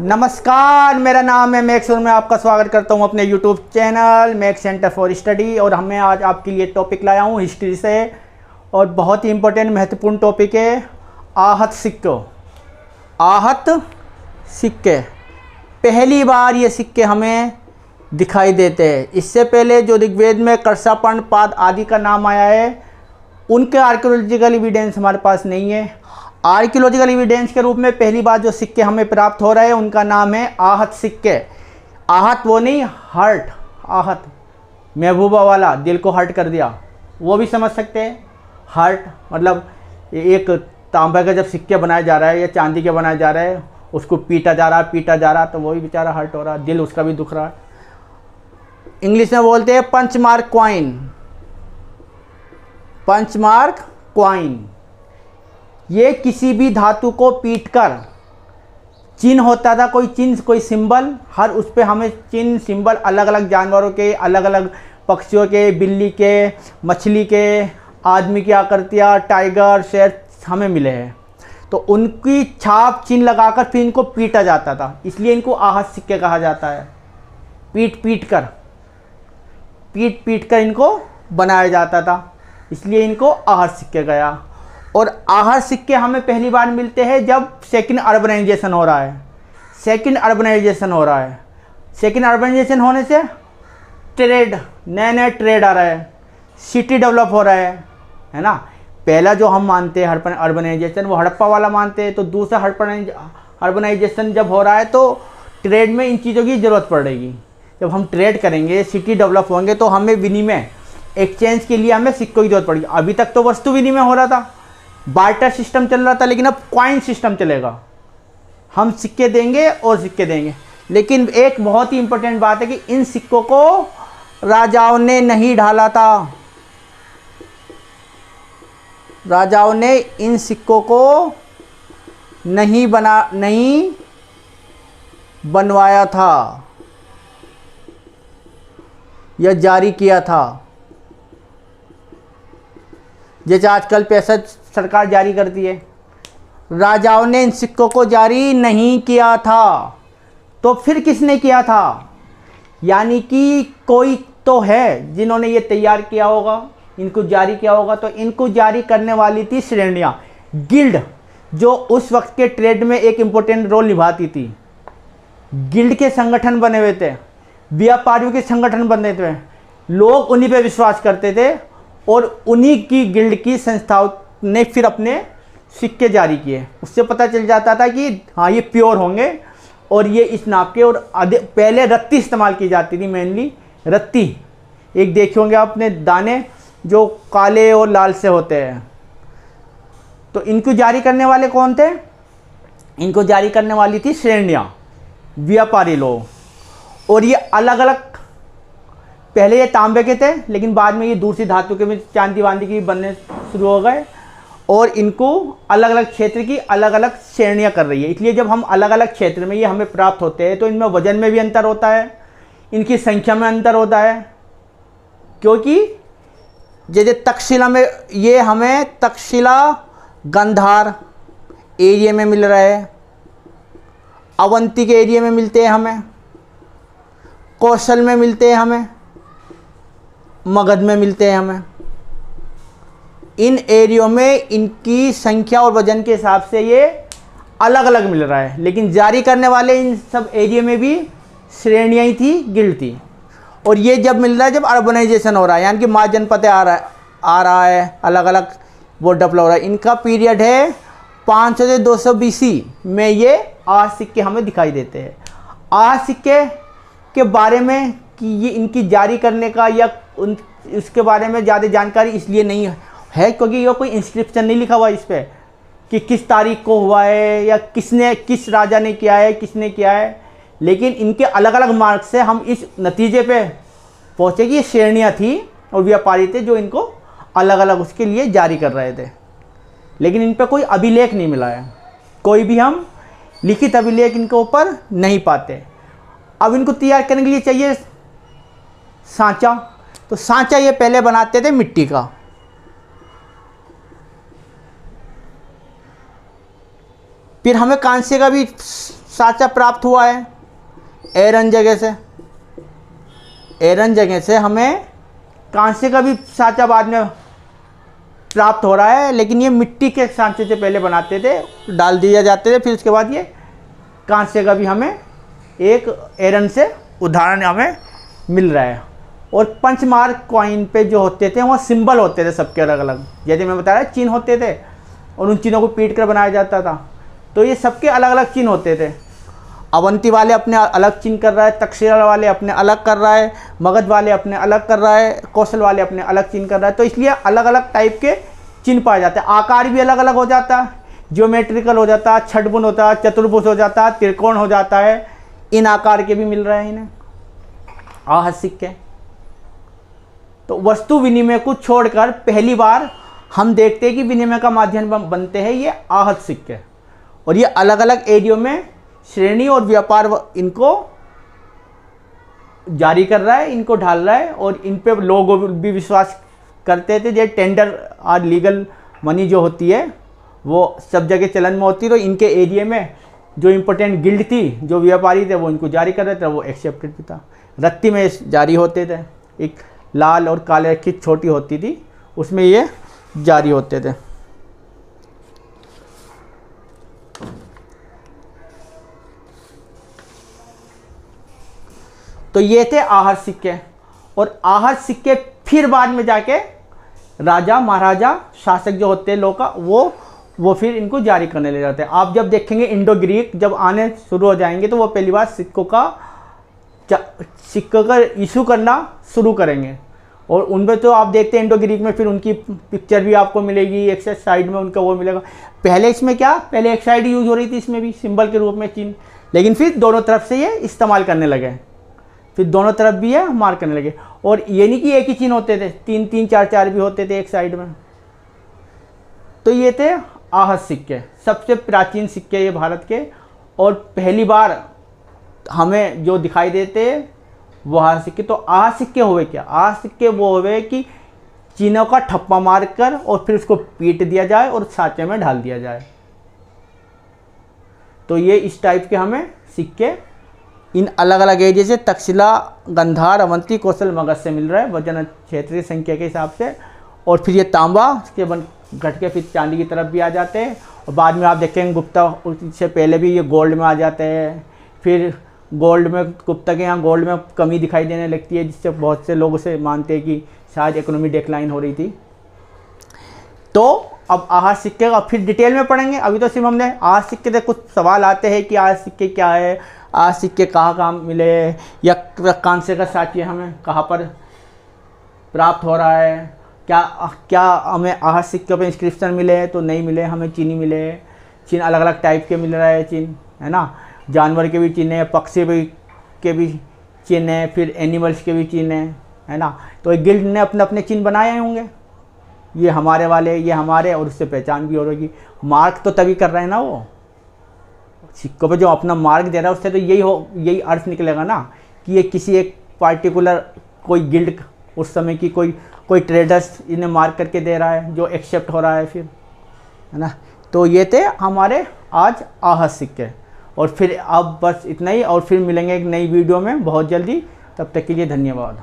नमस्कार, मेरा नाम है मैक्स और मैं आपका स्वागत करता हूं अपने YouTube channel max centre for study. और हमें आज आपके लिए टॉपिक लाया हूं हिस्ट्री से, और बहुत ही इम्पोर्टेंट महत्वपूर्ण टॉपिक है आहत सिक्के। आहत सिक्के पहली बार ये सिक्के हमें दिखाई देते हैं। इससे पहले जो ऋग्वेद में कर्षापर्ण पाद आदि का नाम आया है, उनके आर्कियोलॉजिकल एविडेंस हमारे पास नहीं है। आर्कियोलॉजिकल एविडेंस के रूप में पहली बार जो सिक्के हमें प्राप्त हो रहे हैं उनका नाम है आहत सिक्के। आहत वो नहीं, हर्ट, आहत महबूबा वाला, दिल को हर्ट कर दिया, वो भी समझ सकते हैं। हर्ट मतलब एक तांबे का जब सिक्के बनाया जा रहा है या चांदी के बनाया जा रहा है, उसको पीटा जा रहा तो वही बेचारा हर्ट हो रहा है, दिल उसका भी दुख रहा है। इंग्लिश में बोलते हैं punch mark coin, punch mark coin. ये किसी भी धातु को पीटकर चिन्ह होता था, कोई चिन्ह, कोई सिंबल, हर उस पर हमें चिन्ह सिंबल अलग अलग जानवरों के, अलग अलग पक्षियों के, बिल्ली के, मछली के, आदमी की आकृतियाँ, टाइगर, शेर हमें मिले हैं। तो उनकी छाप चिन्ह लगाकर फिर इनको पीटा जाता था, इसलिए इनको आहत सिक्के कहा जाता है। पीट पीट कर इनको बनाया जाता था, इसलिए इनको आहत सिक्के गया। और आहत सिक्के हमें पहली बार मिलते हैं जब सेकंड अर्बनाइजेशन हो रहा है। सेकंड अर्बनाइजेशन होने से ट्रेड, नए ट्रेड आ रहा है, सिटी डेवलप हो रहा है ना। पहला जो हम मानते हैं अर्बनाइजेशन, वो हड़प्पा वाला मानते हैं। तो दूसरा अर्बनाइजेशन जब हो रहा है तो ट्रेड में इन चीज़ों की ज़रूरत पड़ेगी। जब हम ट्रेड करेंगे, सिटी डेवलप होंगे, तो हमें विनिमय, एक्सचेंज के लिए हमें सिक्कों की जरूरत पड़ेगी। अभी तक तो वस्तु विनिमय हो रहा था, बार्टर सिस्टम चल रहा था, लेकिन अब कॉइन सिस्टम चलेगा। हम सिक्के देंगे और सिक्के देंगे। लेकिन एक बहुत ही इंपॉर्टेंट बात है कि इन सिक्कों को राजाओं ने नहीं ढाला था। राजाओं ने इन सिक्कों को नहीं बनवाया था या जारी किया था। जैसे आजकल पैसा सरकार जारी करती है, राजाओं ने इन सिक्कों को जारी नहीं किया था। तो फिर किसने किया था? यानी कि कोई तो है जिन्होंने ये तैयार किया होगा, इनको जारी किया होगा। तो इनको जारी करने वाली थी श्रेणियाँ, गिल्ड, जो उस वक्त के ट्रेड में एक इम्पोर्टेंट रोल निभाती थी। गिल्ड के संगठन बने हुए थे, व्यापारियों के संगठन बने थे, लोग उन्हीं पे विश्वास करते थे, और उन्हीं की गिल्ड की संस्थाओं ने फिर अपने सिक्के जारी किए। उससे पता चल जाता था कि हाँ, ये प्योर होंगे और ये इस नाप के। और पहले रत्ती इस्तेमाल की जाती थी, मेनली रत्ती। एक देखे होंगे आपने दाने जो काले और लाल से होते हैं। तो इनको जारी करने वाले कौन थे? इनको जारी करने वाली थी श्रेणियाँ, व्यापारी लोग। और ये अलग अलग, पहले ये तांबे के थे, लेकिन बाद में ये दूसरी धातु के में चांदी वांदी की बनने शुरू हो गए। और इनको अलग अलग क्षेत्र की अलग अलग श्रेणियाँ कर रही है। इसलिए जब हम अलग अलग क्षेत्र में ये हमें प्राप्त होते हैं तो इनमें वजन में भी अंतर होता है, इनकी संख्या में अंतर होता है। क्योंकि जैसे तक्षशिला में ये हमें तक्षशिला गंधार एरिया में मिल रहा है, अवंती के एरिया में मिलते हैं हमें, कौशल में मिलते हैं हमें, मगध में मिलते हैं हमें। इन एरियो में इनकी संख्या और वजन के हिसाब से ये अलग अलग मिल रहा है। लेकिन जारी करने वाले इन सब एरिया में भी श्रेणियाँ ही थी, गिल्ड थी। और ये जब मिल रहा है जब अर्बनाइजेशन हो रहा है, यानी कि महाजनपद आ रहा है, अलग अलग वो डेवलप हो रहा है। इनका पीरियड है 500 से 200 BC में ये आहत सिक्के हमें दिखाई देते हैं। आहत सिक्के के बारे में कि ये इनकी जारी करने का या इसके बारे में ज़्यादा जानकारी इसलिए नहीं है क्योंकि ये कोई इंस्क्रिप्शन नहीं लिखा हुआ इस पर कि किस तारीख को हुआ है या किस राजा ने किया है, किसने किया है। लेकिन इनके अलग अलग मार्ग से हम इस नतीजे पे पहुँचे कि ये श्रेणियाँ थी और व्यापारी थे जो इनको अलग अलग उसके लिए जारी कर रहे थे। लेकिन इन पर कोई अभिलेख नहीं मिला है, कोई भी हम लिखित अभिलेख इनके ऊपर नहीं पाते। अब इनको तैयार करने के लिए चाहिए सांचा। तो सांचा ये पहले बनाते थे मिट्टी का, फिर हमें कांसे का भी साँचा प्राप्त हुआ है एरन जगह से। एरन जगह से हमें कांसे का भी साँचा बाद में प्राप्त हो रहा है, लेकिन ये मिट्टी के सांचे से पहले बनाते थे, डाल दिए जाते थे, फिर उसके बाद ये कांसे का भी हमें एक एरन से उदाहरण हमें मिल रहा है। और पंचमार्क कॉइन पे जो होते थे वो सिंबल होते थे सबके अलग अलग, जैसे मैं बता रहा चिन्ह होते थे और उन चिन्हों को पीट कर बनाया जाता था। तो ये सबके अलग अलग चिन्ह होते थे। अवंती वाले अपने अलग चिन्ह कर रहा है, तक्षशिला वाले अपने अलग कर रहा है, मगध वाले अपने अलग कर रहा है, कौशल वाले अपने अलग चिन्ह कर रहा है। तो इसलिए अलग अलग टाइप के चिन्ह पाए जाते हैं। आकार भी अलग अलग हो जाता है, ज्योमेट्रिकल हो जाता है, छठभुज होता है, चतुर्भुज हो जाता है, त्रिकोण हो जाता है, इन आकार के भी मिल रहे हैं इन्हें आहत सिक्के। तो वस्तु विनिमय को छोड़कर पहली बार हम देखते हैं कि विनिमय का माध्यम बनते हैं ये आहत सिक्के। और ये अलग अलग एरियो में श्रेणी और व्यापार इनको जारी कर रहा है, इनको ढाल रहा है, और इन पे लोग भी विश्वास करते थे। जैसे टेंडर और लीगल मनी जो होती है वो सब जगह चलन में होती है, तो इनके एरिया में जो इम्पोर्टेंट गिल्ड थी, जो व्यापारी थे, वो इनको जारी कर रहे थे, वो एक्सेप्टेड भी था। रत्ती में जारी होते थे, एक लाल और काले की छोटी होती थी, उसमें ये जारी होते थे। तो ये थे आहत सिक्के। और आहत सिक्के फिर बाद में जाके राजा महाराजा शासक जो होते हैं लोग का वो फिर इनको जारी करने ले जाते हैं। आप जब देखेंगे इंडो ग्रीक जब आने शुरू हो जाएंगे तो वो पहली बार सिक्कों का इशू करना शुरू करेंगे। और उनमें तो आप देखते हैं इंडो ग्रीक में फिर उनकी पिक्चर भी आपको मिलेगी, एक साइड में उनका वो मिलेगा। पहले इसमें क्या, पहले एक साइड यूज हो रही थी, इसमें भी सिंबल के रूप में चिन्ह, लेकिन फिर दोनों तरफ से ये इस्तेमाल करने लगे, फिर दोनों तरफ भी ये मार्क करने लगे। और ये नहीं कि एक ही चिन्ह होते थे, 3-3 4-4 भी होते थे एक साइड में। तो ये थे आहत सिक्के, सबसे प्राचीन सिक्के ये भारत के। और पहली बार हमें जो दिखाई देते वो आहत सिक्के। तो आहत सिक्के हुए क्या, आहत सिक्के वो हुए कि चिन्हों का ठप्पा मार कर और फिर उसको पीट दिया जाए और साँचे में ढाल दिया जाए। तो ये इस टाइप के हमें सिक्के इन अलग अलग एरिया से तक्षशिला, गांधार, अवंती, कौशल, मगध से मिल रहा है वजन क्षेत्रीय संख्या के हिसाब से। और फिर ये तांबा इसके घट के फिर चांदी की तरफ भी आ जाते हैं। और बाद में आप देखेंगे गुप्ता, उससे पहले भी ये गोल्ड में आ जाते हैं। फिर गोल्ड में गुप्ता के यहाँ गोल्ड में कमी दिखाई देने लगती है, जिससे बहुत से लोग उसे मानते हैं कि शायद इकोनॉमी डिक्लाइन हो रही थी। तो अब आहत सिक्के का फिर डिटेल में पढ़ेंगे। अभी तो सिर्फ हमने आहत सिक्के से कुछ सवाल आते हैं कि आहत सिक्के क्या है, आहत सिक्के कहाँ मिले, या कांसे का साँचा हमें कहाँ पर प्राप्त हो रहा है, क्या हमें आहत सिक्के पे इंस्क्रिप्शन मिले तो नहीं मिले, हमें चिन्ह मिले। चिन्ह अलग अलग टाइप के मिल रहा है चिन्ह, है ना, जानवर के भी चिन्ह है, पक्षी के भी चिन्ह है, फिर एनिमल्स के भी चिन्ह है ना। तो एक गिल्ड ने अपने अपने चिन्ह बनाए होंगे, ये हमारे वाले, ये हमारे, और उससे पहचान भी हो रही। मार्क तो तभी कर रहे हैं ना, वो सिक्कों पे जो अपना मार्क दे रहा है उससे तो यही अर्थ निकलेगा ना कि ये किसी एक पार्टिकुलर कोई गिल्ड उस समय की कोई ट्रेडर्स इन्हें मार्क करके दे रहा है जो एक्सेप्ट हो रहा है फिर, है ना। तो ये थे हमारे आज आहत सिक्के। और फिर अब बस इतना ही, और फिर मिलेंगे एक नई वीडियो में बहुत जल्दी। तब तक के लिए धन्यवाद।